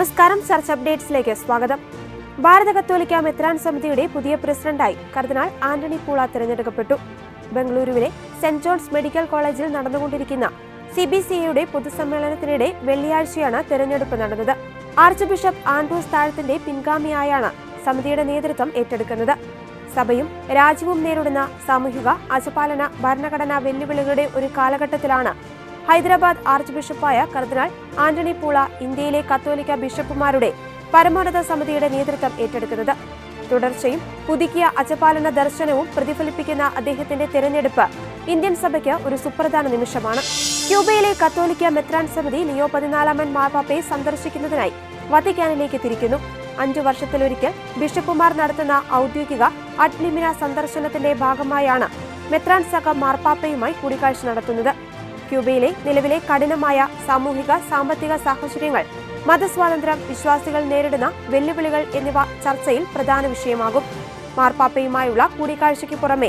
നമസ്കാരം. ചർച്ച അപ്ഡേറ്റ്സിലേക്ക് സ്വാഗതം. ഭാരത കത്തോലിക്ക മെത്രാൻ സമിതിയുടെ പുതിയ പ്രസിഡന്റായി കർദിനാൾ ആന്റണി പൂള തിരഞ്ഞെടുക്കപ്പെട്ടു. ബംഗളൂരുവിലെ സെന്റ് ജോൺസ് മെഡിക്കൽ കോളേജിൽ നടന്നുകൊണ്ടിരിക്കുന്ന CBCAയുടെ പൊതുസമ്മേളനത്തിനിടെ വെള്ളിയാഴ്ചയാണ് തെരഞ്ഞെടുപ്പ് നടന്നത്. ആർച്ച് ബിഷപ്പ് ആൻഡ്രൂസ് താഴത്തിന്റെ പിൻഗാമിയായാണ് സമിതിയുടെ നേതൃത്വം ഏറ്റെടുക്കുന്നത്. സഭയും രാജ്യവും നേരിടുന്ന സാമൂഹിക, അജപാലന, ഭരണഘടനാ വെല്ലുവിളികളുടെ ഒരു കാലഘട്ടത്തിലാണ് ഹൈദരാബാദ് ആർച്ച് ബിഷപ്പായ കർദിനാൾ ആന്റണി പൂള ഇന്ത്യയിലെ കത്തോലിക്ക ബിഷപ്പുമാരുടെ പരമോന്നത സമിതിയുടെ നേതൃത്വം ഏറ്റെടുക്കുന്നത്. തുടർച്ചയും പുതുക്കിയ അജപാലന ദർശനവും പ്രതിഫലിപ്പിക്കുന്ന അദ്ദേഹത്തിന്റെ തിരഞ്ഞെടുപ്പ് ഇന്ത്യൻ സഭയ്ക്ക് ഒരു സുപ്രധാന നിമിഷമാണ്. ക്യൂബയിലെ കത്തോലിക്ക മെത്രാൻ സമിതി ലിയോ 14 മാർപ്പാപ്പയെ സന്ദർശിക്കുന്നതിനായി വത്തിക്കാനിലേക്ക് തിരിക്കുന്നു. 5 വർഷത്തിലൊരിക്കൽ ബിഷപ്പുമാർ നടത്തുന്ന ഔദ്യോഗിക അഡ് ലിമിന സന്ദർശനത്തിന്റെ ഭാഗമായാണ് മെത്രാൻ സംഘം മാർപ്പാപ്പയുമായി കൂടിക്കാഴ്ച നടത്തുന്നത്. ക്യൂബയിലെ നിലവിലെ കഠിനമായ സാമൂഹിക സാമ്പത്തിക സാഹചര്യങ്ങൾ, മതസ്വാതന്ത്ര്യം, വിശ്വാസികൾ നേരിടുന്ന വെല്ലുവിളികൾ എന്നിവ ചർച്ചയിൽ പ്രധാന വിഷയമാകും. മാർപ്പാപ്പയുമായുള്ള കൂടിക്കാഴ്ചയ്ക്ക് പുറമെ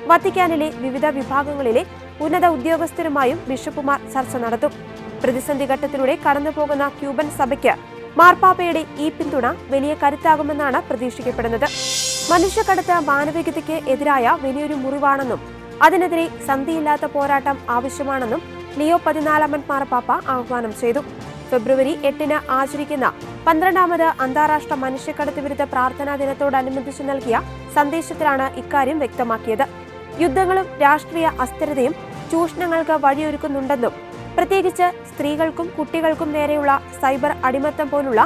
വത്തിക്കാനിലെ വിവിധ വിഭാഗങ്ങളിലെ ഉന്നത ഉദ്യോഗസ്ഥരുമായും ബിഷപ്പുമാർ ചർച്ച നടത്തും. പ്രതിസന്ധി ഘട്ടത്തിലൂടെ കടന്നുപോകുന്ന ക്യൂബൻ സഭയ്ക്ക് മാർപ്പാപ്പയുടെ ഈ പിന്തുണ വലിയ കരുത്താകുമെന്നാണ് പ്രതീക്ഷിക്കപ്പെടുന്നത്. മനുഷ്യക്കടത്ത് മാനവികതയ്ക്ക് എതിരായ വലിയൊരു മുറിവാണെന്നും അതിനെതിരെ സന്ധിയില്ലാത്ത പോരാട്ടം ആവശ്യമാണെന്നും ലിയോ 14 മാർപ്പാപ്പ ആഹ്വാനം ചെയ്തു. ഫെബ്രുവരി 8 ആചരിക്കുന്ന 12ാമത് അന്താരാഷ്ട്ര മനുഷ്യക്കടത്ത് വിരുദ്ധ പ്രാർത്ഥനാ ദിനത്തോടനുബന്ധിച്ച് നൽകിയ സന്ദേശത്തിലാണ് ഇക്കാര്യം വ്യക്തമാക്കിയത്. യുദ്ധങ്ങളും രാഷ്ട്രീയ അസ്ഥിരതയും ചൂഷണങ്ങൾക്ക് വഴിയൊരുക്കുന്നുണ്ടെന്നും പ്രത്യേകിച്ച് സ്ത്രീകൾക്കും കുട്ടികൾക്കും നേരെയുള്ള സൈബർ അടിമത്തം പോലുള്ള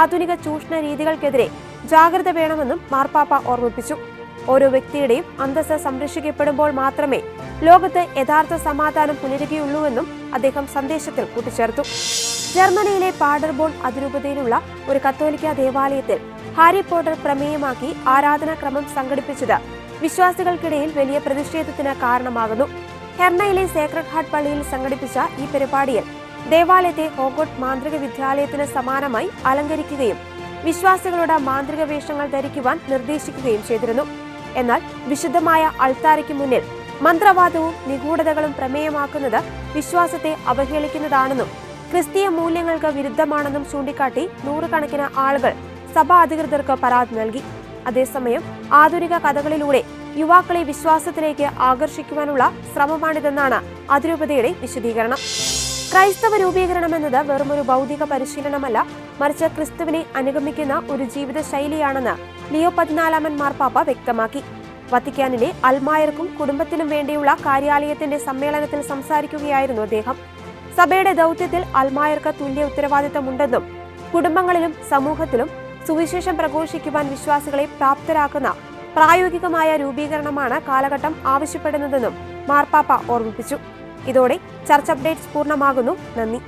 ആധുനിക ചൂഷണ രീതികൾക്കെതിരെ ജാഗ്രത വേണമെന്നും മാർപ്പാപ്പ ഓർമ്മിപ്പിച്ചു. ഓരോ വ്യക്തിയുടെയും അന്തസ്സ് സംരക്ഷിക്കപ്പെടുമ്പോൾ മാത്രമേ ലോകത്ത് യഥാർത്ഥ സമാധാനം പുലരുകയുള്ളൂവെന്നും അദ്ദേഹം സന്ദേശത്തിൽ കൂട്ടിച്ചേർത്തു. ജർമ്മനിയിലെ പാഡർബോൺ അതിരൂപതയിലുള്ള ഒരു കത്തോലിക്ക ദേവാലയത്തിൽ ഹാരി പോട്ടർ പ്രമേയമാക്കി ആരാധനാക്രമം സംഘടിപ്പിച്ചത് വിശ്വാസികൾക്കിടയിൽ വലിയ പ്രതിഷേധത്തിന് കാരണമാകുന്നു. ഹെർണയിലെ സേക്രഡ് ഹാർട്ട് പള്ളിയിൽ സംഘടിപ്പിച്ച ഈ പരിപാടിയിൽ ദേവാലയത്തെ ഹോഗോട്ട് മാന്ത്രിക വിദ്യാലയത്തിന് സമാനമായി അലങ്കരിക്കുകയും വിശ്വാസികളോട് മാന്ത്രിക വേഷങ്ങൾ ധരിക്കുവാൻ നിർദ്ദേശിക്കുകയും ചെയ്തിരുന്നു. എന്നാൽ വിശുദ്ധമായ അൾത്താരയ്ക്ക് മുന്നിൽ മന്ത്രവാദവും നിഗൂഢതകളും പ്രമേയമാക്കുന്നത് വിശ്വാസത്തെ അവഹേളിക്കുന്നതാണെന്നും ക്രിസ്തീയ മൂല്യങ്ങൾക്ക് വിരുദ്ധമാണെന്നും ചൂണ്ടിക്കാട്ടി നൂറുകണക്കിന് ആളുകൾ സഭാ അധികൃതർക്ക് പരാതി നൽകി. അതേസമയം ആധുനിക കഥകളിലൂടെ യുവാക്കളെ വിശ്വാസത്തിലേക്ക് ആകർഷിക്കുവാനുള്ള ശ്രമമാണിതെന്നാണ് അതിരൂപതയുടെ വിശദീകരണം. ക്രൈസ്തവ രൂപീകരണം എന്നത് വെറുമൊരു ഭൗതിക പരിശീലനമല്ല, മറിച്ച് ക്രിസ്തുവിനെ അനുഗമിക്കുന്ന ഒരു ജീവിത ശൈലിയാണെന്ന് ലിയോ 14 മാർപ്പാപ്പ വ്യക്തമാക്കി. വത്തിക്കാനിലെ അൽമായർക്കും കുടുംബത്തിനും വേണ്ടിയുള്ള കാര്യാലയത്തിന്റെ സമ്മേളനത്തിൽ സംസാരിക്കുകയായിരുന്നു അദ്ദേഹം. സഭയുടെ ദൗത്യത്തിൽ അൽമായർക്ക് തുല്യ ഉത്തരവാദിത്തമുണ്ടെന്നും കുടുംബങ്ങളിലും സമൂഹത്തിലും സുവിശേഷം പ്രഘോഷിക്കുവാൻ വിശ്വാസികളെ പ്രാപ്തരാക്കുന്ന പ്രായോഗികമായ രൂപീകരണമാണ് കാലഘട്ടം ആവശ്യപ്പെടുന്നതെന്നും മാർപ്പാപ്പ ഓർമ്മിപ്പിച്ചു. ഇതോടെ ചർച്ച അപ്ഡേറ്റ്സ് പൂർണ്ണമാകുന്നു. നന്ദി.